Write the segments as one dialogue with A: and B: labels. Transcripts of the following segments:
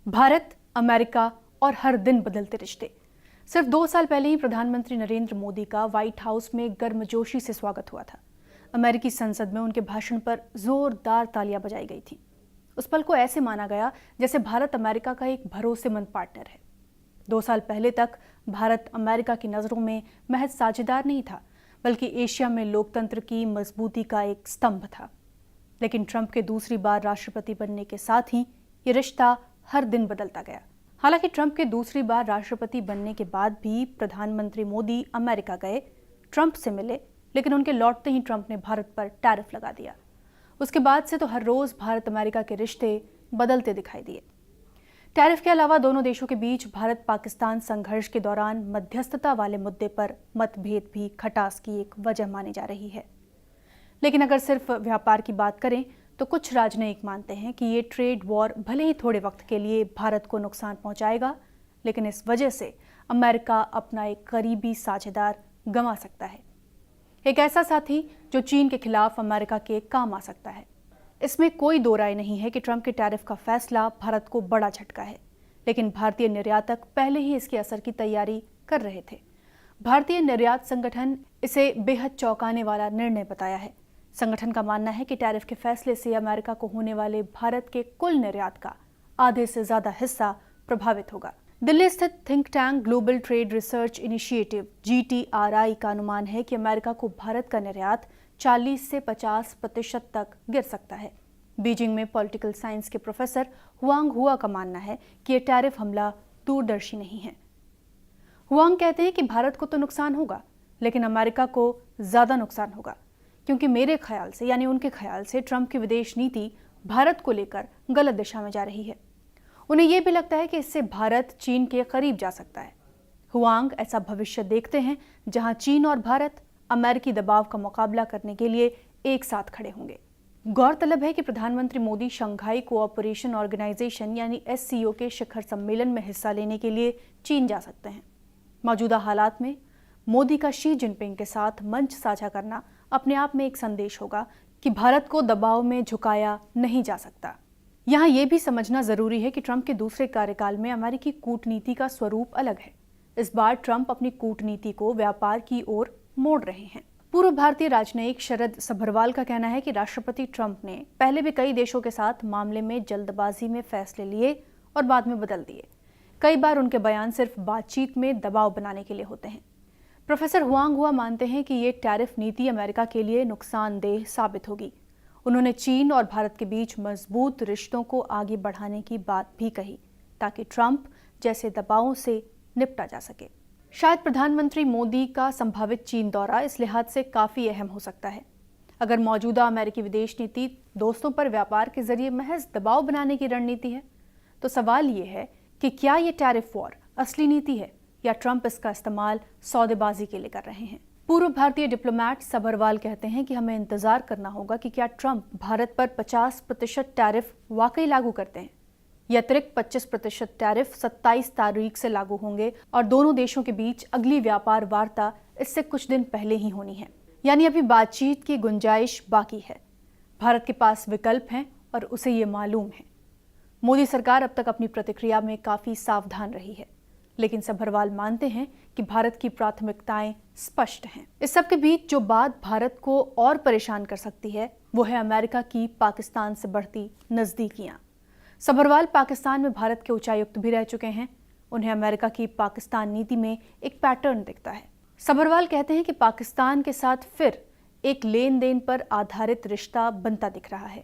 A: Bharat, America और हर दिन बदलते रिश्ते। सिर्फ 2 साल पहले ही प्रधानमंत्री नरेंद्र मोदी का व्हाइट हाउस में गर्मजोशी से स्वागत हुआ था। अमेरिकी संसद में उनके भाषण पर जोरदार तालियां बजाई गई थी। उस पल को ऐसे माना गया जैसे भारत अमेरिका का एक भरोसेमंद पार्टनर है। 2 साल पहले तक भारत अमेरिका की नजरों में महज साझेदार नहीं था, बल्कि एशिया में लोकतंत्र की मजबूती का एक स्तंभ था। लेकिन ट्रंप के दूसरी बार राष्ट्रपति बनने के साथ ही ये रिश्ता हर दिन बदलता गया। हालांकि ट्रंप के दूसरी बार राष्ट्रपति बनने के बाद भी प्रधानमंत्री मोदी अमेरिका गए, ट्रंप से मिले, लेकिन उनके लौटते ही ट्रंप ने भारत पर टैरिफ लगा दिया। उसके बाद से तो हर रोज भारत अमेरिका के रिश्ते बदलते दिखाई दिए। टैरिफ के अलावा दोनों देशों के बीच भारत पाकिस्तान संघर्ष के दौरान मध्यस्थता वाले मुद्दे पर मतभेद भी खटास की एक वजह मानी जा रही है। लेकिन अगर सिर्फ व्यापार की बात करें तो कुछ राजनयिक मानते हैं कि ये ट्रेड वॉर भले ही थोड़े वक्त के लिए भारत को नुकसान पहुंचाएगा, लेकिन इस वजह से अमेरिका अपना एक करीबी साझेदार गंवा सकता है, एक ऐसा साथी जो चीन के खिलाफ अमेरिका के काम आ सकता है। इसमें कोई दो राय नहीं है कि ट्रंप के टैरिफ का फैसला भारत को बड़ा झटका है, लेकिन भारतीय निर्यातक पहले ही इसके असर की तैयारी कर रहे थे। भारतीय निर्यात संगठन इसे बेहद चौंकाने वाला निर्णय बताया है। संगठन का मानना है कि टैरिफ के फैसले से अमेरिका को होने वाले भारत के कुल निर्यात का आधे से ज्यादा हिस्सा प्रभावित होगा। दिल्ली स्थित think tank global trade research initiative GTRI का अनुमान है कि अमेरिका को भारत का निर्यात 40 से 50% तक गिर सकता है। बीजिंग में पॉलिटिकल साइंस के प्रोफेसर हुआंग हुआ का मानना है कि यह टैरिफ हमला दूरदर्शी नहीं है। हुआंग कहते हैं कि भारत को तो नुकसान होगा, लेकिन अमेरिका को ज्यादा नुकसान होगा, क्योंकि मेरे ख्याल से यानी उनके ख्याल से ट्रंप की विदेश नीति भारत को लेकर गलत दिशा में जा रही है। उन्हें यह भी लगता है कि इससे भारत चीन के करीब जा सकता है। हुआंग ऐसा भविष्य देखते हैं जहां चीन और भारत अमेरिकी दबाव का मुकाबला करने के लिए एक साथ खड़े होंगे। गौरतलब है कि प्रधानमंत्री मोदी शंघाई कोऑपरेशन ऑर्गेनाइजेशन यानी SCO के शिखर सम्मेलन में हिस्सा लेने के लिए चीन जा सकते हैं। मौजूदा हालात में मोदी का शी जिनपिंग के साथ मंच साझा करना अपने आप में एक संदेश होगा कि भारत को दबाव में झुकाया नहीं जा सकता। यहाँ यह भी समझना जरूरी है कि ट्रंप के दूसरे कार्यकाल में अमेरिकी कूटनीति का स्वरूप अलग है। इस बार ट्रंप अपनी कूटनीति को व्यापार की ओर मोड़ रहे हैं। पूर्व भारतीय राजनयिक शरद सभरवाल का कहना है कि राष्ट्रपति ट्रंप ने पहले भी कई देशों के साथ मामले में जल्दबाजी में फैसले लिए और बाद में बदल दिए। कई बार उनके बयान सिर्फ बातचीत में दबाव बनाने के लिए होते हैं। प्रोफेसर हुआंग हुआ मानते हैं कि ये टैरिफ नीति अमेरिका के लिए नुकसानदेह साबित होगी। उन्होंने चीन और भारत के बीच मजबूत रिश्तों को आगे बढ़ाने की बात भी कही, ताकि ट्रंप जैसे दबावों से निपटा जा सके। शायद प्रधानमंत्री मोदी का संभावित चीन दौरा इस लिहाज से काफी अहम हो सकता है। अगर मौजूदा अमेरिकी विदेश नीति दोस्तों पर व्यापार के जरिए महज दबाव बनाने की रणनीति है, तो सवाल ये है कि क्या ये टैरिफ वॉर असली नीति है या ट्रंप इसका इस्तेमाल सौदेबाजी के लिए कर रहे हैं। पूर्व भारतीय डिप्लोमैट सभरवाल कहते हैं कि हमें इंतजार करना होगा कि क्या ट्रंप भारत पर 50% टैरिफ वाकई लागू करते हैं। यह अतिरिक्त 25% टैरिफ 27 तारीख से लागू होंगे और दोनों देशों के बीच अगली व्यापार वार्ता इससे कुछ दिन पहले ही होनी है। यानी अभी बातचीत की गुंजाइश बाकी है। भारत के पास विकल्प हैं और उसे ये मालूम है। मोदी सरकार अब तक अपनी प्रतिक्रिया में काफी सावधान रही है, लेकिन सभरवाल मानते हैं कि भारत की प्राथमिकताएं स्पष्ट हैं। इस सब के बीच जो बात भारत को और परेशान कर सकती है वो है अमेरिका की पाकिस्तान से बढ़ती नजदीकियां। सभरवाल पाकिस्तान में भारत के उच्चायुक्त भी रह चुके हैं। उन्हें अमेरिका की पाकिस्तान नीति में एक पैटर्न दिखता है। सभरवाल कहते हैं कि पाकिस्तान के साथ फिर एक लेन देन पर आधारित रिश्ता बनता दिख रहा है।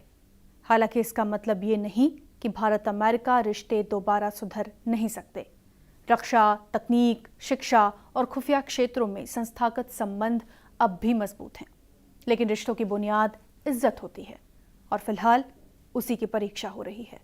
A: हालांकि इसका मतलब ये नहीं कि भारत अमेरिका रिश्ते दोबारा सुधर नहीं सकते। रक्षा, तकनीक, शिक्षा और खुफिया क्षेत्रों में संस्थागत संबंध अब भी मजबूत हैं, लेकिन रिश्तों की बुनियाद इज्जत होती है और फिलहाल उसी की परीक्षा हो रही है।